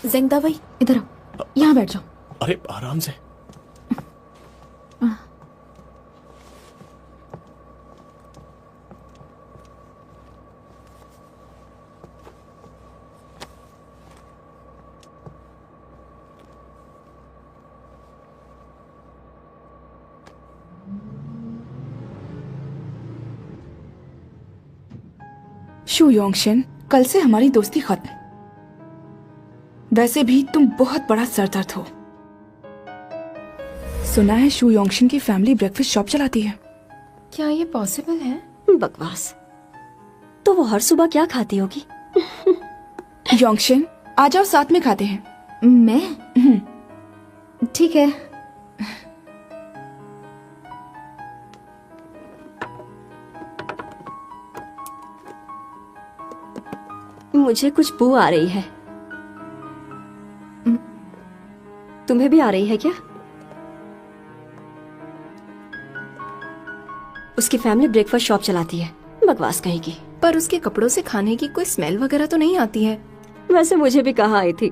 ज़ेंगदा भाई इधर आओ, यहाँ बैठ जाओ। अरे आराम से। शू योंगशिन, कल से हमारी दोस्ती खत्म। वैसे भी तुम बहुत बड़ा सरदर्द हो। सुना है शू योंगशिन की फैमिली ब्रेकफास्ट शॉप चलाती है। क्या ये पॉसिबल है? बकवास। तो वो हर सुबह क्या खाती होगी? योंगशिन, आ जाओ साथ में खाते हैं। मैं? ठीक है। मुझे कुछ बू आ रही है। तुम्हें भी आ रही है क्या? उसकी फैमिली ब्रेकफास्ट शॉप चलाती है। बकवास कहेगी। पर उसके कपड़ों से खाने की कोई स्मेल वगैरह तो नहीं आती है। वैसे मुझे भी कहाँ आई थी,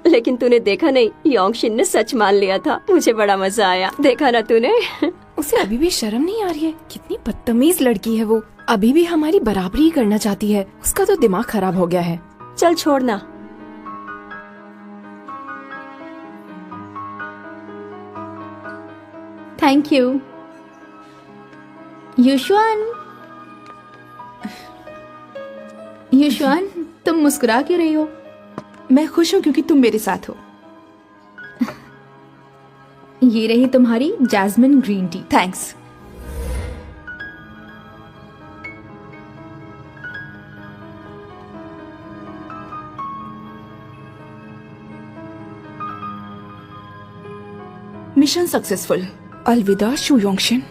लेकिन तूने देखा नहीं, योंगशिन ने सच मान लिया था। मुझे बड़ा मजा आया। देखा ना तूने? उसे अभी भी शर्म नहीं आ रही है? कितनी बदतमीज लड़की है वो। अभी भी हमारी बराबरी ही करना चाहती है। उसका तो दिमाग खराब हो गया है। चल छोड़ना। Thank you. युशवान, युशवान, तुम मुस्कुरा क्यों रही हो? मैं खुश हूँ क्योंकि तुम मेरे साथ हो। ये रही तुम्हारी jasmine green tea. Thanks. Mission successful. अलविदा शू योंगशिन।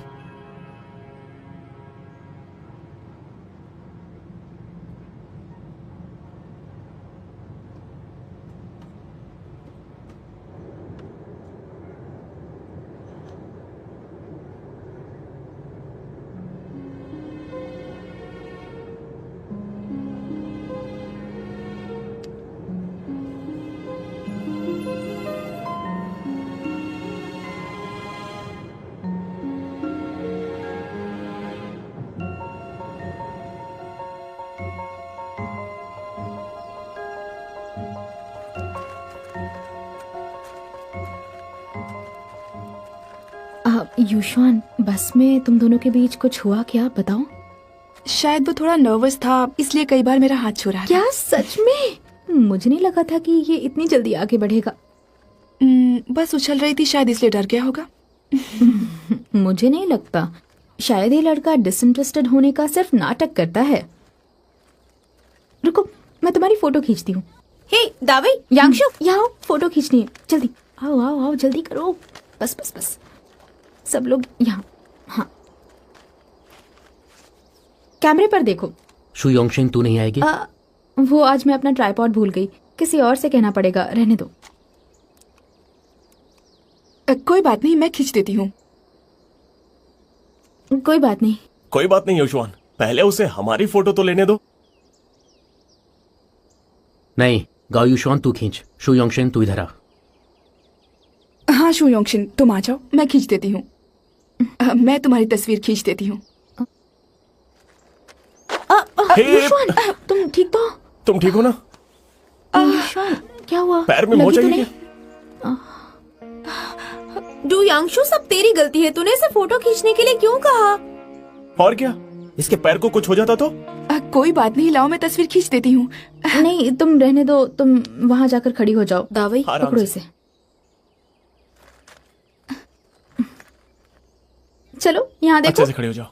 युशवान, बस में तुम दोनों के बीच कुछ हुआ क्या? बताओ। शायद वो थोड़ा नर्वस था, इसलिए कई बार मेरा हाथ छू रहा था। क्या सच में? मुझे नहीं लगा था कि ये इतनी जल्दी आगे बढ़ेगा। बस उछल रही थी, शायद इसलिए डर गया होगा। मुझे नहीं लगता। शायद ये लड़का डिसइंटरेस्टेड होने का सिर्फ नाटक करता है। रुको, मैं तुम्हारी फोटो खींचती हूँ। हे दावई, यांशु, यहाँ आओ, फोटो खींचनी है। जल्दी आओ आओ आओ, जल्दी करो। बस बस बस, सब लोग यहाँ। हाँ, कैमरे पर देखो। शू योंगशिन, तू नहीं आएगी? वो आज मैं अपना ट्राइपॉड भूल गई। किसी और से कहना पड़ेगा, रहने दो। कोई बात नहीं, मैं खींच देती हूँ। कोई बात नहीं। कोई बात नहीं युशवान, पहले उसे हमारी फोटो तो लेने दो। नहीं, गाओ युशवान, तू खींच। शू योंगशिन, तू इधर आ। हाँ शू योंगशिन, तुम आ जाओ, मैं खींच देती हूँ। मैं तुम्हारी तस्वीर खींच देती हूँ। युशवान, तुम ठीक तो? तुम ठीक हो ना? युशवान, क्या हुआ? पैर में लगी मोच तो आई नहीं? क्या? डू यांशु, सब तेरी गलती है। तूने इसे फोटो खींचने के लिए क्यों कहा? और क्या, इसके पैर को कुछ हो जाता तो? कोई बात नहीं, लाओ मैं तस्वीर खींच देती हूँ। नहीं, तुम रहने दो। तुम वहाँ जाकर खड़ी हो जाओ। दावई, आराम पकड़ो से। इसे। चलो यहाँ देखो। अच्छे से खड़े हो जाओ।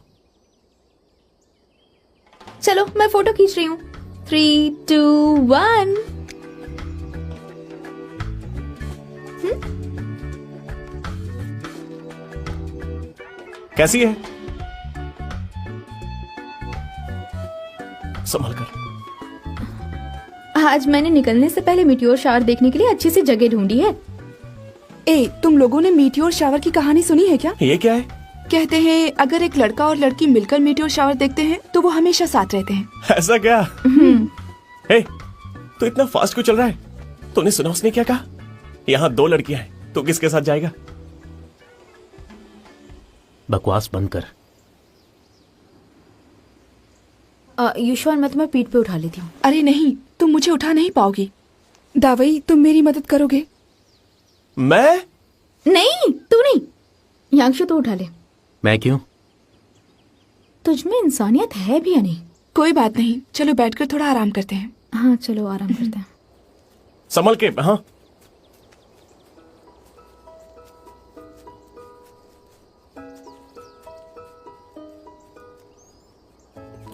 चलो, मैं फोटो खींच रही हूँ। 3, 2, 1। कैसी है? संभल कर। आज मैंने निकलने से पहले मीटियोर शावर देखने के लिए अच्छी सी जगह ढूंढी है। ए, तुम लोगों ने मीटियोर शावर की कहानी सुनी है क्या? ये क्या है? कहते हैं अगर एक लड़का और लड़की मिलकर मीटियोर शावर देखते हैं तो वो हमेशा साथ रहते हैं। ऐसा क्या? हे, तो इतना फास्ट क्यों चल रहा है? तूने सुना उसने क्या कहा? यहाँ 2 लड़कियां हैं, तू किसके साथ जाएगा? बकवास बंद कर। युशवान, मैं तुम्हें पीठ पे उठा लेती हूँ। अरे नहीं, तुम मुझे उठा नहीं पाओगी। दावई, तुम मेरी मदद करोगे? मैं? नहीं, तू नहीं। यांशु तो उठा ले। मैं क्यों? तुझ में इंसानियत है भी या नहीं? कोई बात नहीं, चलो बैठकर थोड़ा आराम करते हैं। हाँ चलो आराम करते हैं। संभल के। हाँ,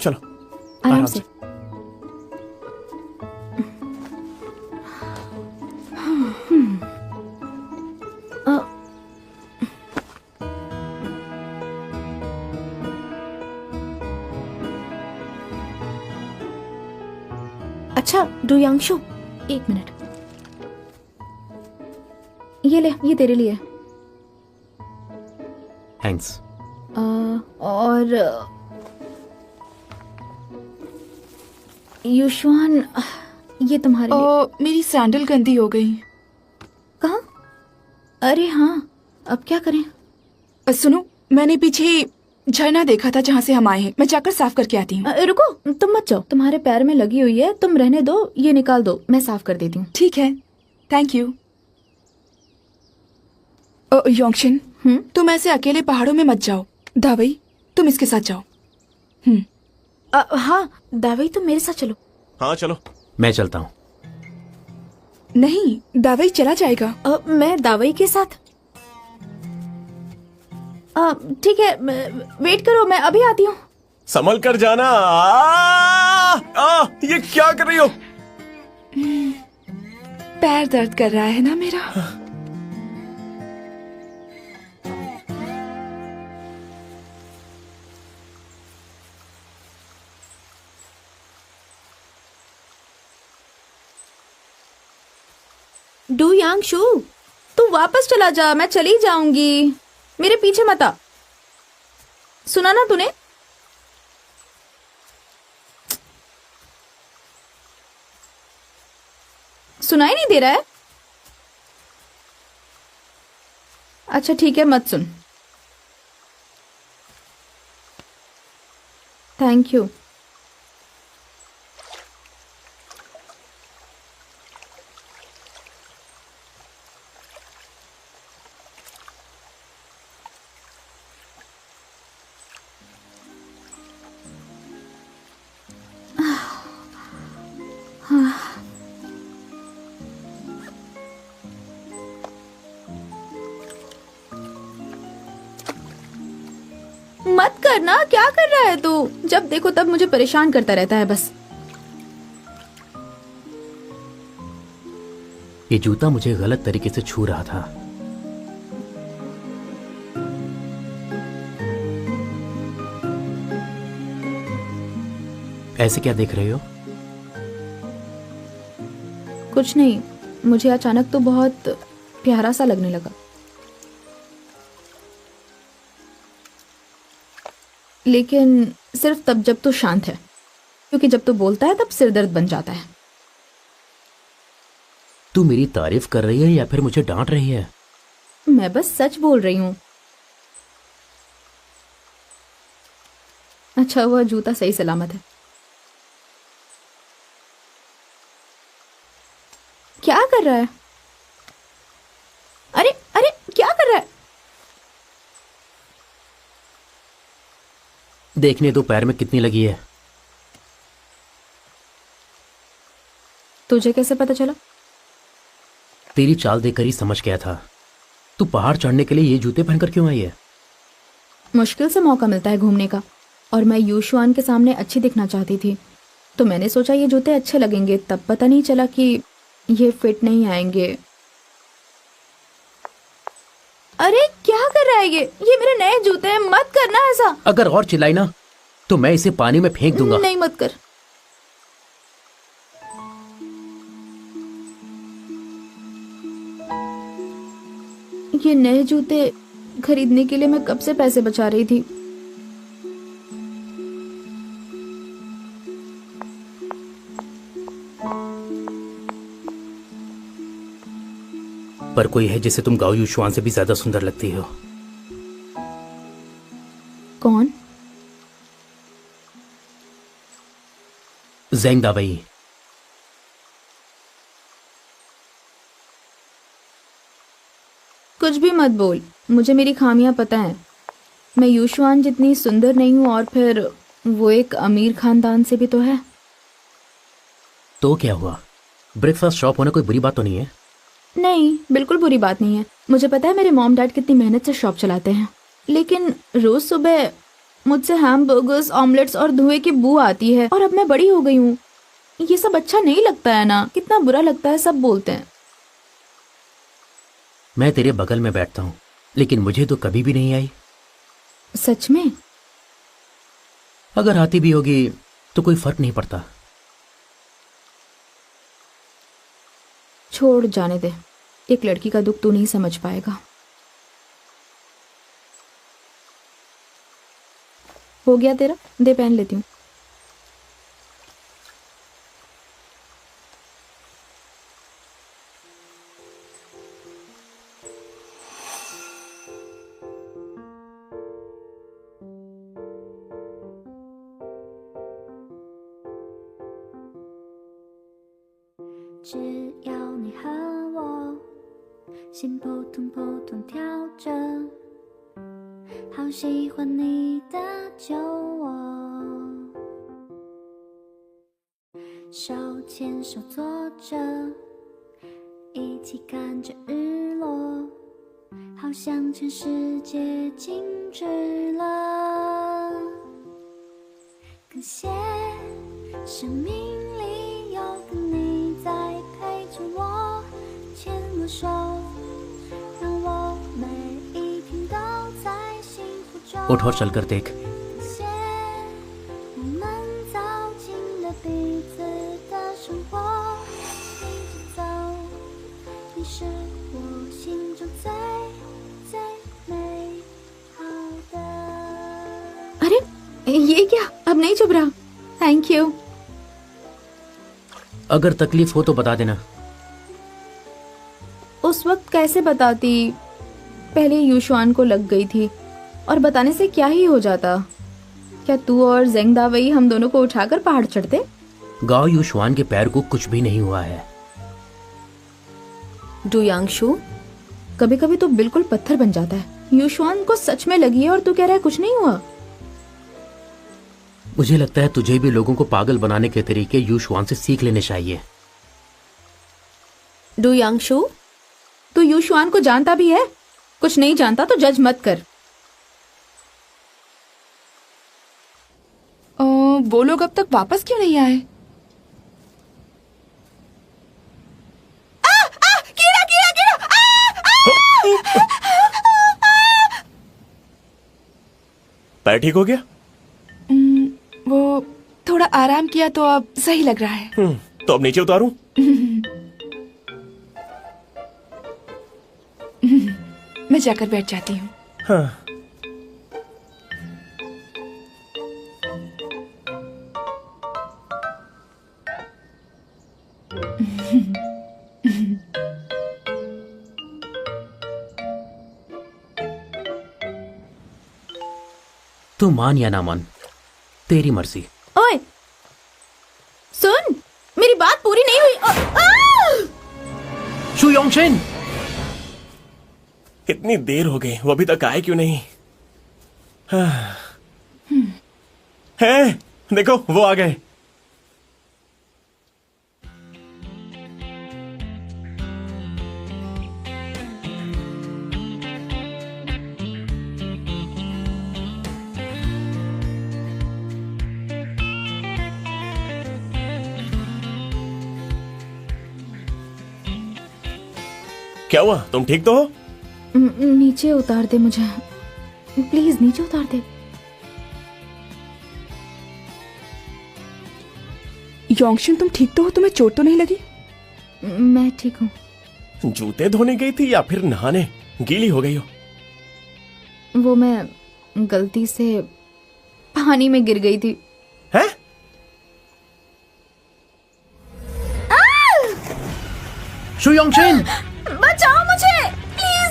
चलो आराम से। अ, अच्छा डुयांशु, 1 मिनट। ये ले, ये तेरे लिए। थैंक्स। और युशवान, ये तुम्हारे लिए। ओ, मेरी सैंडल गंदी हो गई। कहाँ? अरे हाँ, अब क्या करें? सुनो, मैंने पीछे झरना देखा था जहाँ से हम आए हैं। मैं जाकर साफ करके आती हूँ। रुको, तुम मत जाओ, तुम्हारे पैर में लगी हुई है, तुम रहने दो, ये निकाल दो, मैं साफ कर देती हूँ। ठीक है, थैंक यू। योंगशिन, तुम ऐसे अकेले पहाड़ों में मत जाओ। दावई, तुम इसके साथ जाओ। हाँ दावई, तुम मेरे साथ चलो। हाँ चलो। मैं चलता हूँ। नहीं, दावई चला जाएगा। मैं दावई के साथ। ठीक है, वेट करो, मैं अभी आती हूँ। संभल कर जाना। ये क्या कर रही हो? पैर दर्द कर रहा है ना मेरा। डू यांगशु, तू वापस चला जा, मैं चली जाऊंगी, मेरे पीछे मत आ। सुना ना तूने? सुनाई नहीं दे रहा है? अच्छा ठीक है, मत सुन। Thank you. मत करना, क्या कर रहा है तू? जब देखो तब मुझे परेशान करता रहता है बस। ये जूता मुझे गलत तरीके से छू रहा था। ऐसे क्या देख रहे हो? कुछ नहीं, मुझे अचानक तो बहुत प्यारा सा लगने लगा। लेकिन सिर्फ तब जब तू शांत है, क्योंकि जब तू बोलता है तब सिर दर्द बन जाता है। तू मेरी तारीफ कर रही है या फिर मुझे डांट रही है? मैं बस सच बोल रही हूँ। अच्छा हुआ जूता सही सलामत है। क्या कर रहा है? अरे अरे, क्या कर रहा है? देखने दो पैर में कितनी लगी है। तुझे कैसे पता चला? तेरी चाल देखकर ही समझ गया था। तू पहाड़ चढ़ने के लिए ये जूते पहनकर क्यों आई है? मुश्किल से मौका मिलता है घूमने का, और मैं यूशुआन के सामने अच्छी दिखना चाहती थी, तो मैंने सोचा ये जूते अच्छे लगेंगे। तब पता नहीं चला कि ये फिट नहीं आएंगे। अरे क्या कर रहा है ये मेरे नए जूते हैं, मत करना ऐसा। अगर और चिल्लाई ना तो मैं इसे पानी में फेंक दूंगा। नहीं मत कर। ये नए जूते खरीदने के लिए मैं कब से पैसे बचा रही थी। पर कोई है जिसे तुम गाओ युशुआन से भी ज्यादा सुंदर लगती हो। कौन? ज़ेंग दावई। कुछ भी मत बोल, मुझे मेरी खामियां पता है। मैं युशुआन जितनी सुंदर नहीं हूँ, और फिर वो एक अमीर खानदान से भी तो है। तो क्या हुआ? ब्रेकफास्ट शॉप होना कोई बुरी बात तो नहीं है? नहीं, बिल्कुल बुरी बात नहीं है। मुझे पता है मेरे मॉम डैड कितनी मेहनत से शॉप चलाते हैं, लेकिन रोज सुबह मुझसे हैमबर्गर्स, ऑमलेट्स और धुएं की बू आती है। और अब मैं बड़ी हो गई हूँ, ये सब अच्छा नहीं लगता है ना। कितना बुरा लगता है, सब बोलते हैं। मैं तेरे बगल में बैठता हूँ, लेकिन मुझे तो कभी भी नहीं आई। सच में? अगर आती भी होगी तो कोई फर्क नहीं पड़ता। छोड़, जाने दे। एक लड़की का दुख तू नहीं समझ पाएगा। हो गया तेरा? दे, पहन लेती हूँ।只要你和我心扑通扑通跳着，好喜欢你的酒窝，手牵手坐着，一起看着日落，好像全世界静止了。感谢生命里有个你在陪着我，牵我手，让我每一天都在幸福中。 उठ और चलकर देख। 感谢我们走进了彼此的生活，一直走，你是我心中最最美好的。 अरे ये क्या? अब नहीं चुप रहा। Thank you. अगर तकलीफ हो तो बता देना। उस वक्त कैसे बताती? पहले युशुआन को लग गई थी, और बताने से क्या ही हो जाता। क्या तू और ज़ेंग दावई हम दोनों को उठाकर पहाड़ चढ़ते? गाओ युशुआन के पैर को कुछ भी नहीं हुआ है। डू यांगशु, कभी कभी तो बिल्कुल पत्थर बन जाता है। युशुआन को सच में लगी है और तू कह रहा है कुछ नहीं हुआ। मुझे लगता है तुझे भी लोगों को पागल बनाने के तरीके युशुआन से सीख लेने चाहिए। डू यांगशु, तू युशुआन को जानता भी है? कुछ नहीं जानता तो जज मत कर। वो लोग अब तक वापस क्यों नहीं आए? कीड़ा कीड़ा कीड़ा! पैर ठीक हो गया? वो थोड़ा आराम किया तो अब सही लग रहा है। तो अब नीचे उतारूं? मैं जाकर बैठ जाती हूँ। हाँ। तू मान या ना मान, तेरी मर्जी। ओए सुन, मेरी बात पूरी नहीं हुई। शू योंगशिन! इतनी देर हो गई, वो अभी तक आए क्यों नहीं? हाँ। है, देखो वो आ गए। क्या हुआ? तुम ठीक तो हो? नीचे उतार दे मुझे, प्लीज नीचे उतार दे। योंगशिन, तुम ठीक तो हो? तुम्हें चोट तो नहीं लगी? मैं ठीक हूँ। जूते धोने गई थी या फिर नहाने? गीली हो गई हो? वो मैं गलती से पानी में गिर गई थी। हैं? शू योंगशिन! बचाओ मुझे!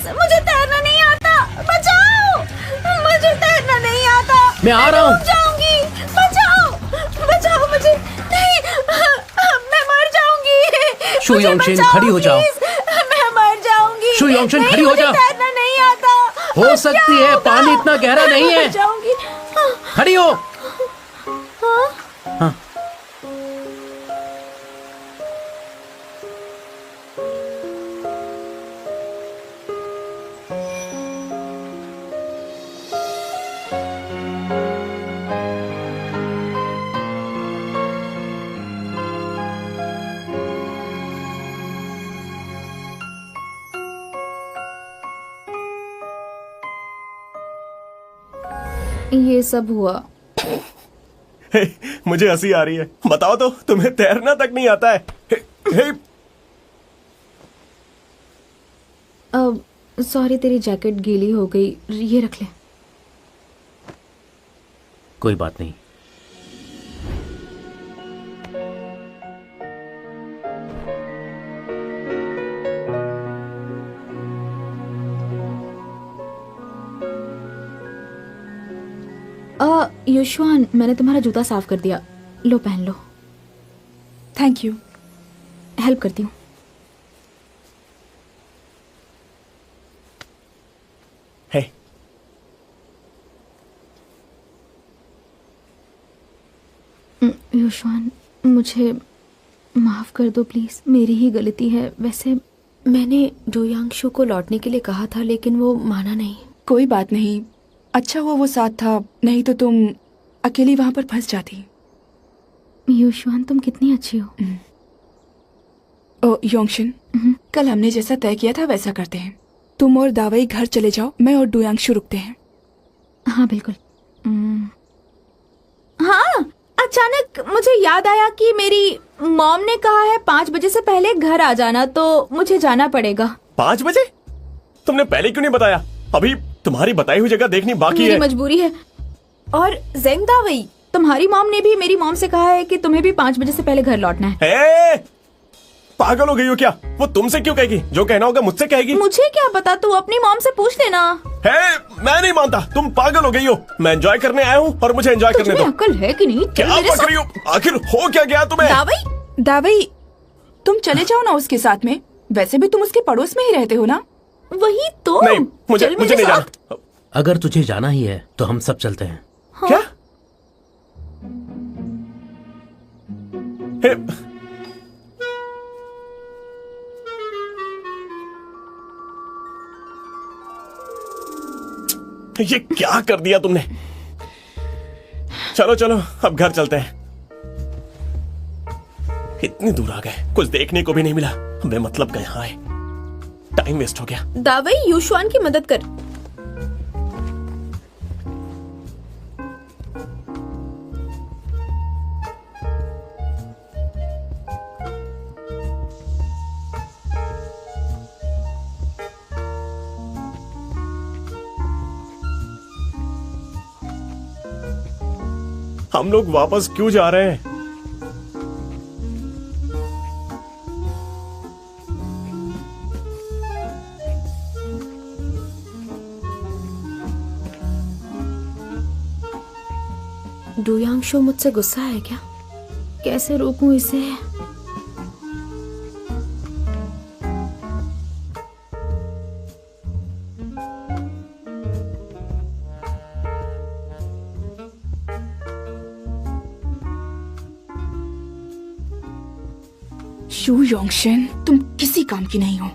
प्लीज, मुझे तैरना नहीं आता, बचाओ, मुझे तैरना नहीं आता, मैं आ रहा हूँ। डूब जाऊंगी, बचाओ, बचाओ मुझे, नहीं, मैं मर जाऊंगी। शू मुझे योंगशिन, बचाओ, खड़ी हो जाओ। प्लीज, मैं मर जाऊंगी। शू योंगशिन, नहीं, खड़ी हो मुझे जा। तैरना नहीं आता, हो सकती है, पानी इतना गहरा नहीं है। मर जाऊंगी। खड़ी हो। हाँ। ये सब हुआ। हे, मुझे हंसी आ रही है। बताओ तो, तुम्हें तैरना तक नहीं आता है। हे, सॉरी, तेरी जैकेट गीली हो गई, ये रख ले। कोई बात नहीं। युशवान, मैंने तुम्हारा जूता साफ कर दिया, लो पहन लो। Thank you. हेल्प करती हूँ। हे, युशवान, मुझे माफ कर दो प्लीज, मेरी ही गलती है। वैसे मैंने डोयांगशु को लौटने के लिए कहा था, लेकिन वो माना नहीं। कोई बात नहीं, अच्छा हुआ वो साथ था, नहीं तो तुम अकेली वहां पर फंस जाती। युशवान, तुम कितनी अच्छी हो। ओ योंगशिन, कल हमने जैसा तय किया था वैसा करते हैं। तुम और दावई घर चले जाओ, मैं और डोयांगशु रुकते हैं। हाँ बिल्कुल। हाँ, अचानक मुझे याद आया कि मेरी मॉम ने कहा है 5 बजे से पहले घर आ जाना, तो मुझे जाना पड़ेगा। 5 बजे? तुमने पहले क्यों नहीं बताया? अभी तुम्हारी बताई हुई जगह देखनी बाकी मेरी है। मजबूरी है। और जेंग दावई, तुम्हारी मॉम ने भी मेरी मॉम से कहा है कि तुम्हें भी 5 बजे से पहले घर लौटना है। हे, पागल हो गई हो क्या? वो तुमसे क्यों कहेगी? जो कहना होगा मुझसे कहेगी। मुझे क्या पता, तू अपनी मॉम से पूछ लेना। है, मैं नहीं मानता, तुम पागल हो गई हो। मैं एंजॉय करने आया हूँ और मुझे एंजॉय करने तुझमें दो। अक्ल है कि नहीं? चल क्या मेरे पक रही हो? आखिर हो क्या गया तुम्हें? दावई, दावई, तुम चले जाओ ना उसके साथ में, वैसे भी तुम उसके पड़ोस में ही रहते हो ना। वही तो। नहीं, मुझे चल मुझे मेरे नहीं साथ। जाना। अगर तुझे जाना ही है तो हम सब चलते हैं। क्या? हे, ये क्या कर दिया तुमने? चलो चलो, अब घर चलते हैं। इतनी दूर आ गए, कुछ देखने को भी नहीं मिला। बेमतलब का यहाँ आए, टाइम वेस्ट हो गया। दावई, युशवान की मदद कर। हम लोग वापस क्यों जा रहे हैं? डोयांगशु मुझसे गुस्सा है क्या? कैसे रोकूं इसे? शू योंगशिन, तुम किसी काम की नहीं हो।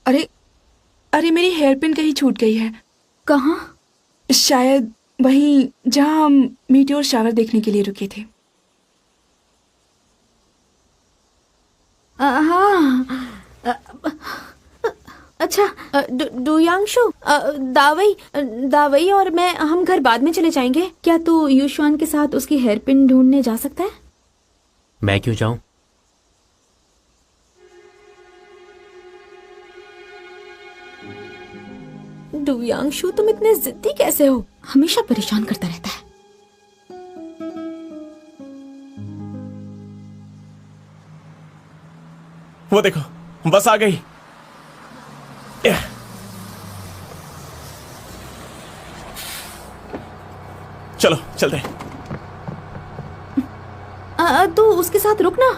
अरे अरे, मेरी हेयर पिन कहीं छूट गई है। कहाँ? शायद वहीं जहां हम मीटियोर शावर देखने के लिए रुके थे। हाँ। अच्छा, डोयांगशु, दावई और मैं, हम घर बाद में चले जाएंगे। क्या तू युशवान के साथ उसकी हेयर पिन ढूंढने जा सकता है? मैं क्यों जाऊं? डोयांगशु, तुम इतने जिद्दी कैसे हो? हमेशा परेशान करता रहता है। वो देखो बस आ गई। चलो चलते हैं। तू उसके साथ रुक ना।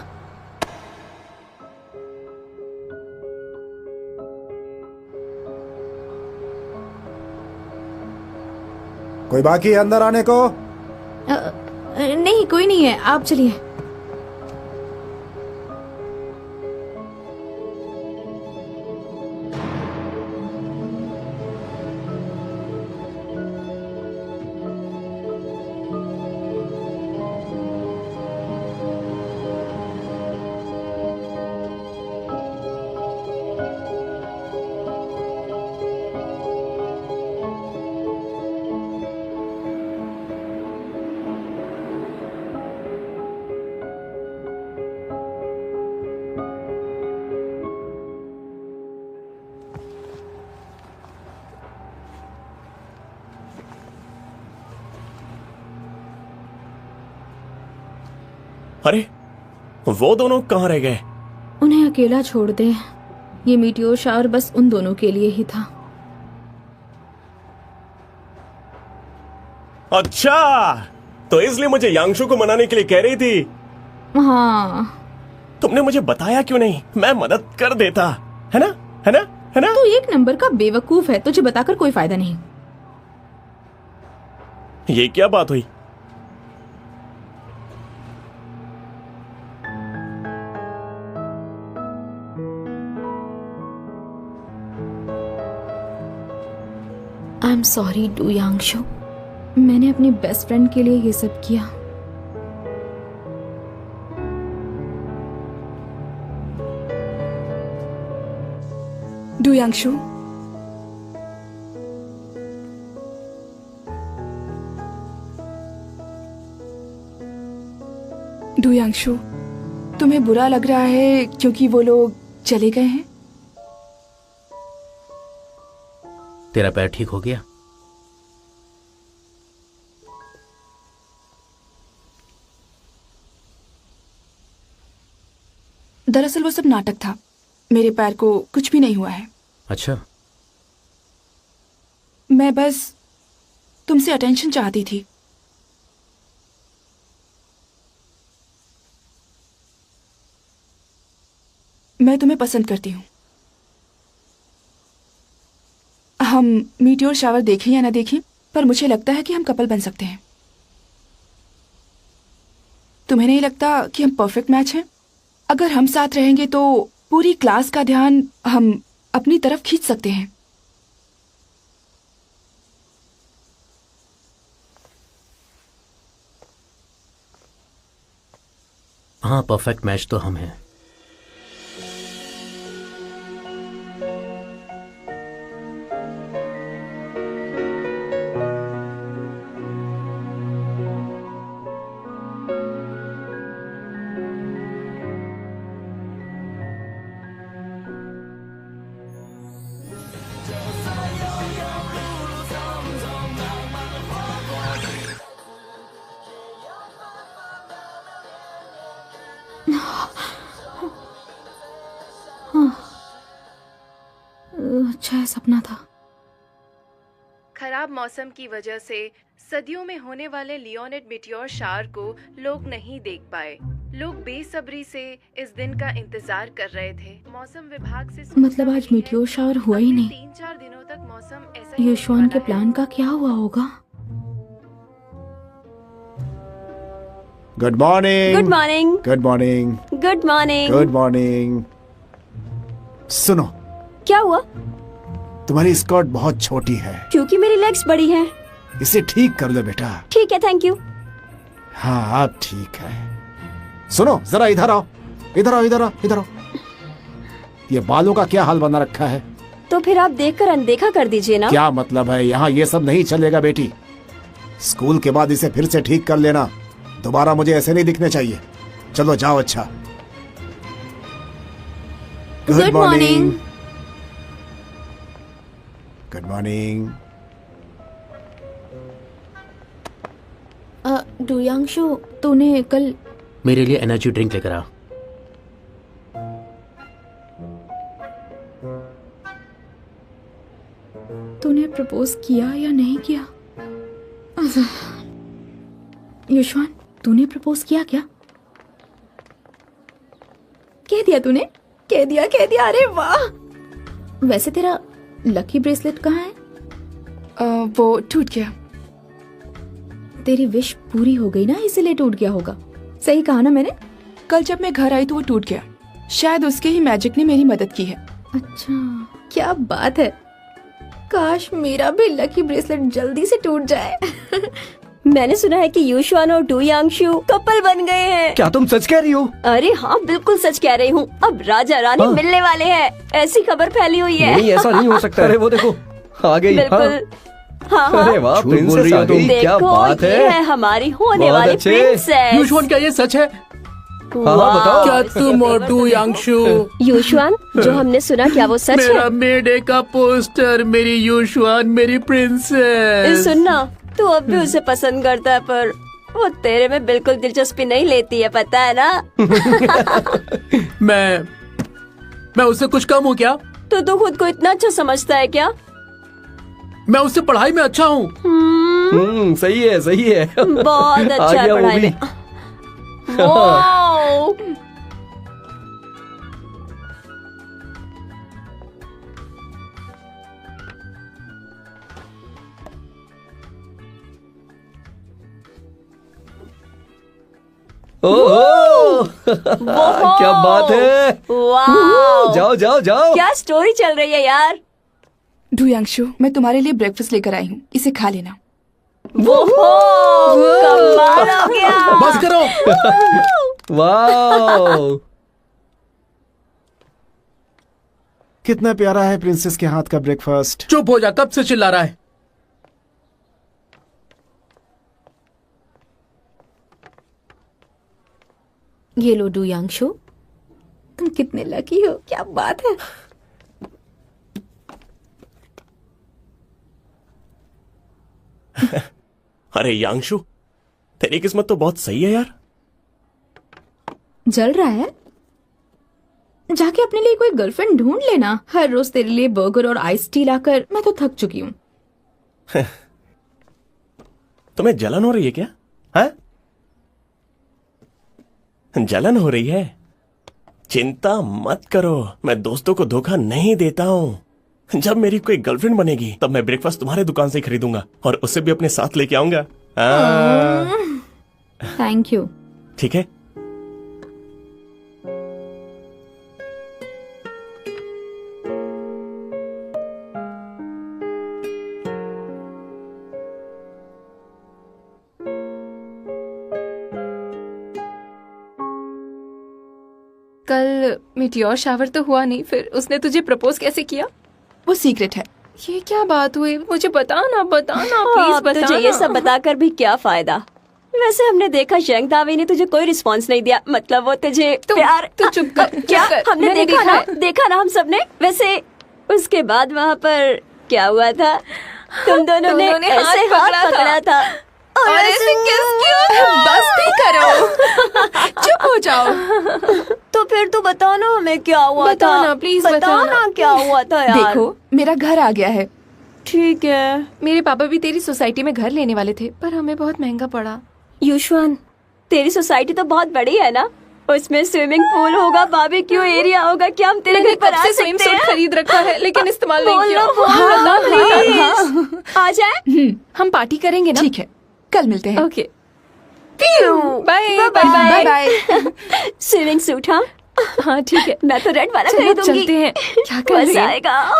कोई बाकी है अंदर आने को? नहीं, कोई नहीं है, आप चलिए। अरे वो दोनों कहाँ रह गए? उन्हें अकेला छोड़ दे। ये मीटियोर शावर बस उन दोनों के लिए ही था। अच्छा, तो इसलिए मुझे यांगशु को मनाने के लिए कह रही थी। हाँ। तुमने मुझे बताया क्यों नहीं? मैं मदद कर देता, है ना? है ना? है ना? तू एक नंबर का बेवकूफ है, तुझे बताकर कोई फायदा नहीं। ये क्या बात हुई? आई एम सॉरी डू यांगशु, मैंने अपने बेस्ट फ्रेंड के लिए ये सब किया। डू यांगशु, डू यांगशु, तुम्हें बुरा लग रहा है क्योंकि वो लोग चले गए हैं? तेरा पैर ठीक हो गया? दरअसल वो सब नाटक था। मेरे पैर को कुछ भी नहीं हुआ है। अच्छा। मैं बस तुमसे अटेंशन चाहती थी। मैं तुम्हें पसंद करती हूँ। हम मीटियोर शावर देखें या ना देखें, पर मुझे लगता है कि हम कपल बन सकते हैं। तुम्हें नहीं लगता कि हम परफेक्ट मैच हैं? अगर हम साथ रहेंगे तो पूरी क्लास का ध्यान हम अपनी तरफ खींच सकते हैं। हाँ, परफेक्ट मैच तो हम हैं। अच्छा है, सपना था। खराब मौसम की वजह से सदियों में होने वाले लियोनिड मीटियोर शावर को लोग नहीं देख पाए। लोग बेसब्री से इस दिन का इंतजार कर रहे थे। मौसम विभाग से मतलब आज मीटियोर शावर हुआ ही नहीं। 3-4 दिनों तक मौसम ऐसा ही युश्वान रहने के वाला प्लान का क्या हुआ होगा? Good morning. Good morning. Good morning. Good morning. Good morning. सुनो, क्या हुआ? तुम्हारी स्कर्ट बहुत छोटी है। क्योंकि मेरी लेग्स बड़ी हैं। इसे ठीक कर लो बेटा। ठीक है, थैंक यू। हाँ अब ठीक है। सुनो जरा इधर आओ, इधर आओ, इधर आओ, इधर आओ। ये बालों का क्या हाल बना रखा है? तो फिर आप देखकर अनदेखा कर दीजिए ना। क्या मतलब है? यहाँ ये सब नहीं चलेगा बेटी। स्कूल के बाद इसे फिर से ठीक कर लेना। दोबारा मुझे ऐसे नहीं दिखने चाहिए। चलो जाओ। अच्छा, गुड मॉर्निंग। Good morning. डू यांगशु, तूने कल मेरे लिए एनर्जी ड्रिंक लेकर आ। प्रपोज किया या नहीं किया? युशवान, तूने प्रपोज किया क्या? कह दिया तूने? कह दिया। अरे वाह! वैसे तेरा लकी ब्रेसलेट कहाँ है? वो टूट गया। तेरी विश पूरी हो गई ना, इसीलिए टूट गया होगा। सही कहा ना मैंने? कल जब मैं घर आई तो वो टूट गया। शायद उसके ही मैजिक ने मेरी मदद की है। अच्छा, क्या बात है। काश मेरा भी लकी ब्रेसलेट जल्दी से टूट जाए। मैंने सुना है कि यूशुआन और डू यांगशु कपल बन गए हैं। क्या तुम सच कह रही हो? अरे हाँ, बिल्कुल सच कह रही हूँ। अब राजा रानी मिलने वाले हैं, ऐसी खबर फैली हुई है। नहीं, ऐसा नहीं हो सकता। अरे वो देखो, आ गई। बिल्कुल। हाँ अरे वाह, प्रिंसेस आ गई। क्या बात ये है। है हमारी होने बहुत वाली अच्छे। प्रिंसेस। युशवान, क्या ये सच है? हाँ, बताओ। क्या तुम और डू यांगशु? यूशुआन, जो हमने सुना, क्या वो सच मेरा है? मेडे का पोस्टर, मेरी युशवान, मेरी प्रिंसेस। सुनना, तू अब भी उसे पसंद करता है, पर वो तेरे में बिल्कुल दिलचस्पी नहीं लेती है, पता है ना? मैं उससे कुछ कम हूँ क्या? तो तू खुद को इतना अच्छा समझता है क्या? मैं उससे पढ़ाई में अच्छा हूँ। सही है, सही है। बहुत आ अच्छा है गया वो पढ़ाई भी। में। वाओ! ओह, क्या बात है। वाओ! जाओ जाओ जाओ। क्या स्टोरी चल रही है यार? डू यांगशु, मैं तुम्हारे लिए ब्रेकफास्ट लेकर आई हूँ, इसे खा लेना। वो कमाल हो गया। बस करो। वाह, कितना प्यारा है प्रिंसेस के हाथ का ब्रेकफास्ट। चुप हो जा, कब से चिल्ला रहा है? ये लो डू यांगशु, तुम कितने लकी हो। क्या बात है। अरे यांगशु, तेरी किस्मत तो बहुत सही है यार। जल रहा है? जाके अपने लिए कोई गर्लफ्रेंड ढूंढ लेना। हर रोज तेरे लिए बर्गर और आइस टी लाकर मैं तो थक चुकी हूँ। तुम्हें जलन हो रही है क्या? हाँ? जलन हो रही है? चिंता मत करो, मैं दोस्तों को धोखा नहीं देता हूँ। जब मेरी कोई गर्लफ्रेंड बनेगी तब मैं ब्रेकफास्ट तुम्हारे दुकान से ही खरीदूंगा और उसे भी अपने साथ लेके आऊंगा। Thank you. ठीक है। कल मीटियोर शावर तो हुआ नहीं, फिर उसने तुझे प्रपोज कैसे किया? वो सीक्रेट है। ये क्या बात हुई? मुझे बताना प्लीज अब तुझे बताना। ये सब बताकर भी क्या फायदा? वैसे हमने देखा यंग दावी ने तुझे कोई रिस्पांस नहीं दिया, मतलब वो तुझे प्यार। तू चुप कर। क्या? चुप कर। हमने मैंने देखा ना हम सबने। वैसे उसके बाद वहाँ पर क्या हुआ था? तुम दोनों ने ऐसे हाथ पकड़ा था। और ऐसे किस क्यों? बस भी करो। चुप हो जाओ। तो फिर तू बताओ ना हमें क्या हुआ था। बताना, प्लीज बताओ बताना। ना क्या हुआ था यार। देखो, मेरा घर आ गया है। ठीक है। मेरे पापा भी तेरी सोसाइटी में घर लेने वाले थे, पर हमें बहुत महंगा पड़ा। युशवान, तेरी सोसाइटी तो बहुत बड़ी है ना? उसमें स्विमिंग पूल होगा, बारबेक्यू एरिया होगा। क्या हम तेरे घर पर आ स्विम सकते सूट हैं? खरीद रखा है, लेकिन इस्तेमाल नहीं किया। हाँ, प्लीज आ जाए। हम पार्टी करेंगे ना? ठीक है, कल मिलते हैं। Okay. Bye bye bye. Swimming suit? हाँ हाँ ठीक है। मैं तो रेड वाला चलो खरीदूंगी। चलते हैं। क्या कर रही मजा है? आएगा।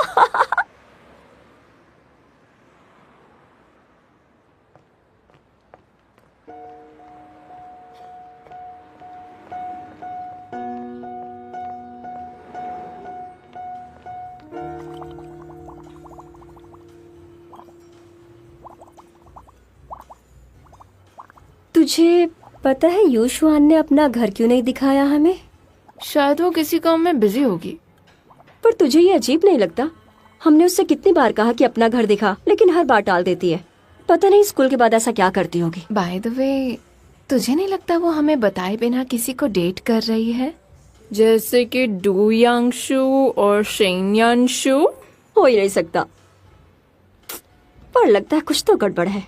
तुझे पता है युशवान ने अपना घर क्यों नहीं दिखाया हमें? शायद वो किसी काम में बिजी होगी। पर तुझे ये अजीब नहीं लगता? हमने उससे कितनी बार कहा कि अपना घर दिखा, लेकिन हर बार टाल देती है। पता नहीं स्कूल के बाद ऐसा क्या करती होगी। बाय द वे, तुझे नहीं लगता वो हमें बताए बिना किसी को डेट कर रही है? जैसे कि डू यांगशु और शेन यांगशु? हो ही नहीं सकता। पर लगता है कुछ तो गड़बड़ है।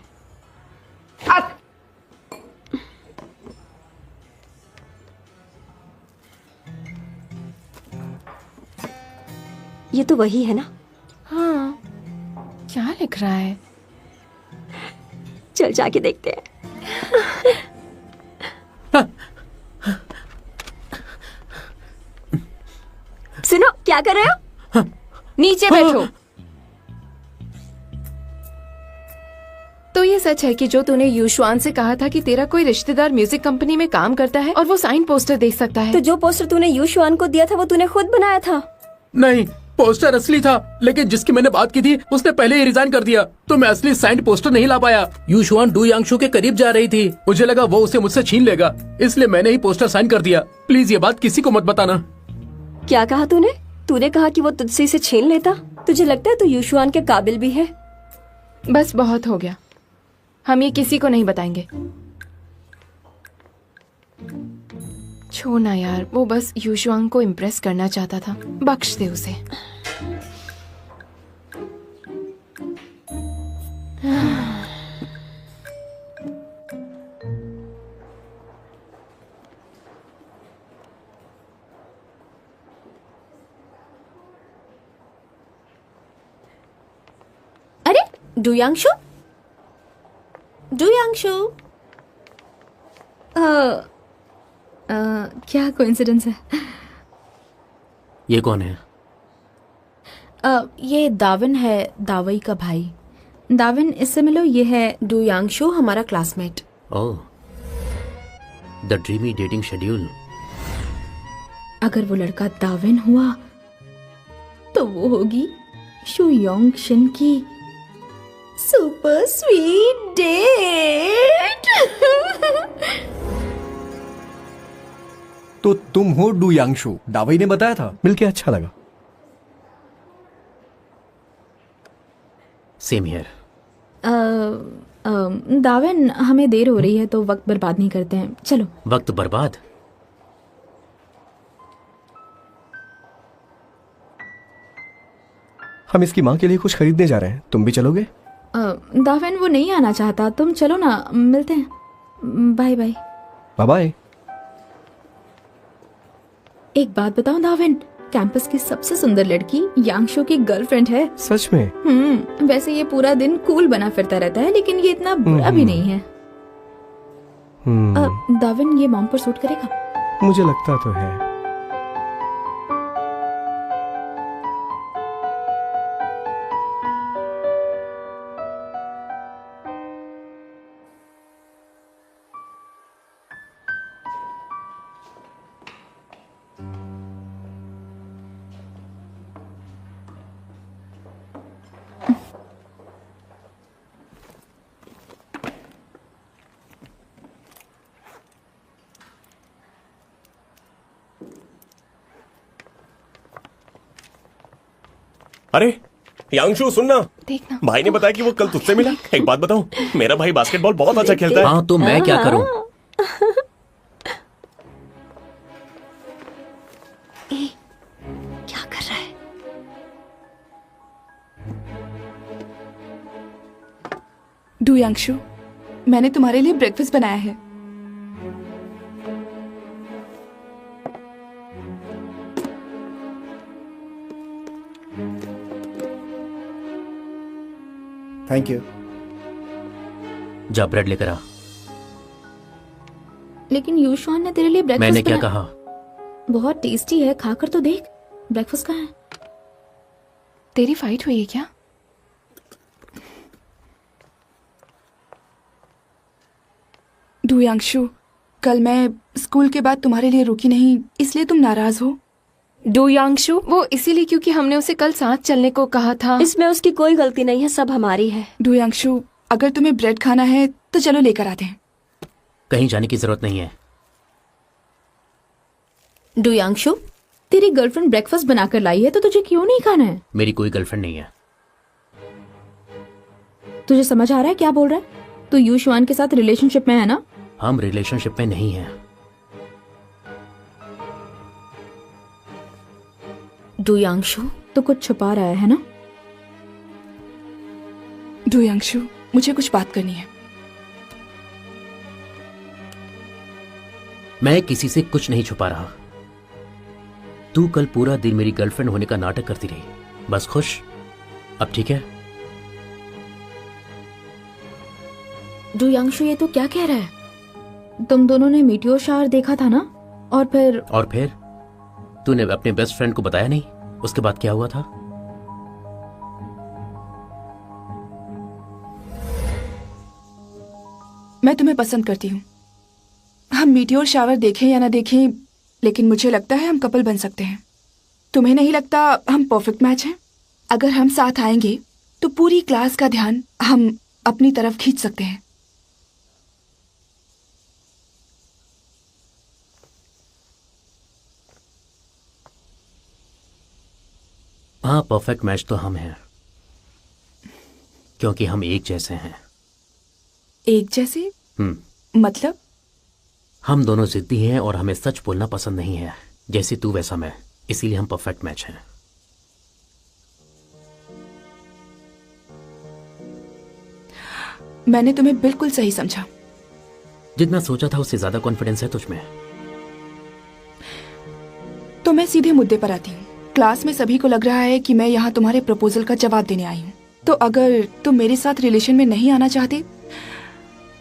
ये तो वही है ना? हाँ, क्या लिख रहा है? चल जाके देखते हैं। सुनो, क्या कर रहे हो? नीचे बैठो। तो ये सच है कि जो तूने यूशुआन से कहा था कि तेरा कोई रिश्तेदार म्यूजिक कंपनी में काम करता है और वो साइन पोस्टर देख सकता है? तो जो पोस्टर तूने यूशुआन को दिया था वो तूने खुद बनाया था? नहीं, पोस्टर असली था, लेकिन जिसकी मैंने बात की थी उसने पहले ही रिजाइन कर दिया, तो मैं असली साइंड पोस्टर नहीं ला पाया। यूशुआन डू यांगशू के करीब जा रही थी, मुझे लगा वो उसे मुझसे छीन लेगा, इसलिए मैंने ही पोस्टर साइन कर दिया। प्लीज ये बात किसी को मत बताना। क्या कहा तूने? तूने कहा कि वो तुझसे इसे छीन लेता? तुझे लगता है तू यूशुआन के काबिल भी है? बस बहुत हो गया, हम ये किसी को नहीं बताएंगे। छोड़ ना यार, वो बस यूशुआन को इम्प्रेस करना चाहता था, बख्श दे उसे। अरे डुयांगशु, डुयांगशु, क्या कोइंसिडेंस है। ये कौन है? ये दाविन है, दावई का भाई। दाविन, इससे मिलो, ये है डुयांगशु हमारा classmate. Oh, the dreamy dating schedule. अगर वो लड़का दाविन हुआ तो वो होगी शु योंग शिन की सुपर स्वीट डेट। तो तुम हो डू यांगशु, दावई ने बताया था, मिलके अच्छा लगा। Same here. दाविन, हमें देर हो रही है तो वक्त बर्बाद नहीं करते हैं, चलो। वक्त बर्बाद? हम इसकी माँ के लिए कुछ खरीदने जा रहे हैं, तुम भी चलोगे? दाविन, वो नहीं आना चाहता, तुम चलो ना, मिलते हैं। Bye bye. Bye bye. एक बात बताओ दाविन, कैंपस की सबसे सुंदर लड़की यांगशु की गर्लफ्रेंड है। सच में? वैसे ये पूरा दिन कूल बना फिरता रहता है, लेकिन ये इतना बुरा भी नहीं है। दाविन, ये मॉम पर सूट करेगा? मुझे लगता तो है। अरे यांगशु, सुनना, देखना, भाई ने बताया कि वो कल तुझसे मिला। एक बात बताऊं, मेरा भाई बास्केटबॉल बहुत अच्छा खेलता है। हाँ, तो मैं क्या करूं? क्या कर रहा है? डुयांगशु, मैंने तुम्हारे लिए ब्रेकफास्ट बनाया है। Thank you. जा ब्रेड लेकर आ। लेकिन यूशुआन ने तेरे लिए ब्रेकफास्ट मैंने क्या बनाया। कहा? बहुत टेस्टी है, खाकर तो देख। ब्रेकफास्ट कहाँ है? तेरी फाइट हुई है क्या? डुयांगशु, कल मैं स्कूल के बाद तुम्हारे लिए रुकी नहीं, इसलिए तुम नाराज हो? डुयांगशु, वो इसीलिए क्योंकि हमने उसे कल साथ चलने को कहा था। इसमें उसकी कोई गलती नहीं है, सब हमारी है। डुयांगशु, अगर तुम्हें ब्रेड खाना है तो चलो लेकर आते हैं। कहीं जाने की जरूरत नहीं है। डुयांगशु, तेरी गर्लफ्रेंड ब्रेकफास्ट बनाकर लाई है तो तुझे क्यों नहीं खाना है? मेरी कोई गर्लफ्रेंड नहीं है। तुझे समझ आ रहा है क्या बोल रहा है? तू यूशुआन के साथ रिलेशनशिप में है ना? हम रिलेशनशिप में नहीं हैं। डुयांगशु, तो कुछ छुपा रहा है ना? डुयांशु, मुझे कुछ बात करनी है। मैं किसी से कुछ नहीं छुपा रहा। तू कल पूरा दिन मेरी गर्लफ्रेंड होने का नाटक करती रही, बस खुश? अब ठीक है? डुयांशु, ये तो क्या कह रहा है? तुम दोनों ने मीटियोर शावर देखा था ना? और फिर तूने अपने बेस्ट फ्रेंड को बताया नहीं? उसके बाद क्या हुआ था? मैं तुम्हें पसंद करती हूँ। हम मीटियोर शावर देखें या ना देखें, लेकिन मुझे लगता है हम कपल बन सकते हैं। तुम्हें नहीं लगता हम परफेक्ट मैच हैं? अगर हम साथ आएंगे तो पूरी क्लास का ध्यान हम अपनी तरफ खींच सकते हैं। हाँ, परफेक्ट मैच तो हम हैं, क्योंकि हम एक जैसे हैं। एक जैसे? मतलब? हम दोनों जिद्दी हैं और हमें सच बोलना पसंद नहीं है, जैसे तू वैसा मैं, इसीलिए हम परफेक्ट मैच हैं। मैंने तुम्हें बिल्कुल सही समझा। जितना सोचा था उससे ज्यादा कॉन्फिडेंस है तुझमें। तो मैं सीधे मुद्दे पर आती हूँ। क्लास में सभी को लग रहा है कि मैं यहाँ तुम्हारे प्रपोजल का जवाब देने आई हूँ। तो अगर तुम मेरे साथ रिलेशन में नहीं आना चाहते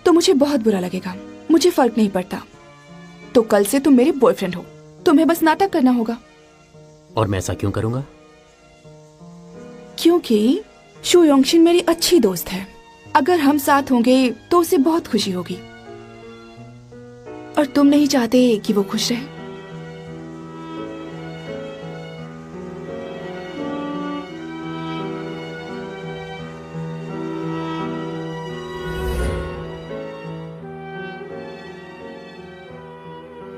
तो मुझे बहुत बुरा लगेगा। मुझे फर्क नहीं पड़ता। तो कल से तुम मेरे बॉयफ्रेंड हो। तुम्हें बस नाटक करना होगा। और मैं ऐसा क्यों करूंगा? क्योंकि शू योंगशिन मेरी अच्छी दोस्त है। अगर हम साथ होंगे तो उसे बहुत खुशी होगी, और तुम नहीं चाहते कि वो खुश रहे।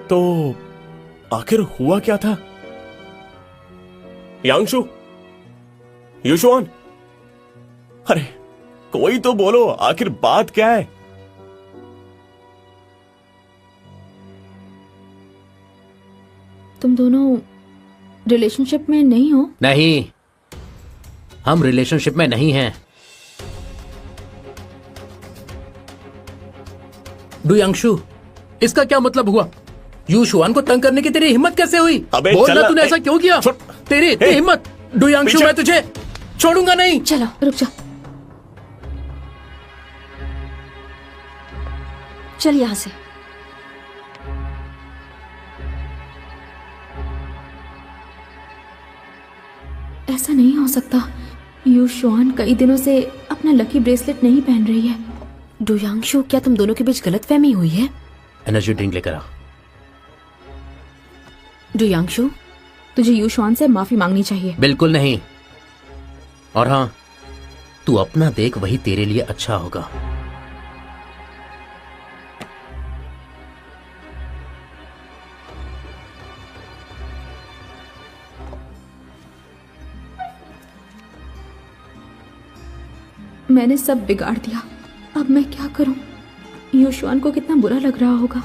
तो आखिर हुआ क्या था? यांगशु, यूशुआन, अरे कोई तो बोलो, आखिर बात क्या है? तुम दोनों रिलेशनशिप में नहीं हो? नहीं, हम रिलेशनशिप में नहीं हैं। डुयांशु, इसका क्या मतलब हुआ? यूशुआन को तंग करने की तेरी हिम्मत कैसे हुई? अबे बोलना, तूने ऐसा क्यों किया? तेरी हिम्मत! डुयांशु, मैं तुझे छोड़ूंगा नहीं। चलो रुक जा। चल यहाँ से। ऐसा नहीं हो सकता। यूशुआन कई दिनों से अपना लकी ब्रेसलेट नहीं पहन रही है। डुयांशु, क्या तुम दोनों के बीच गलतफहमी हुई है? एनर्जी ड्रिंक लेकर आ। डुयांशु, तुझे यूशुआन से माफी मांगनी चाहिए। बिल्कुल नहीं। और हाँ, तू अपना देख, वही तेरे लिए अच्छा होगा। मैंने सब बिगाड़ दिया। अब मैं क्या करूं? यूशुआन को कितना बुरा लग रहा होगा।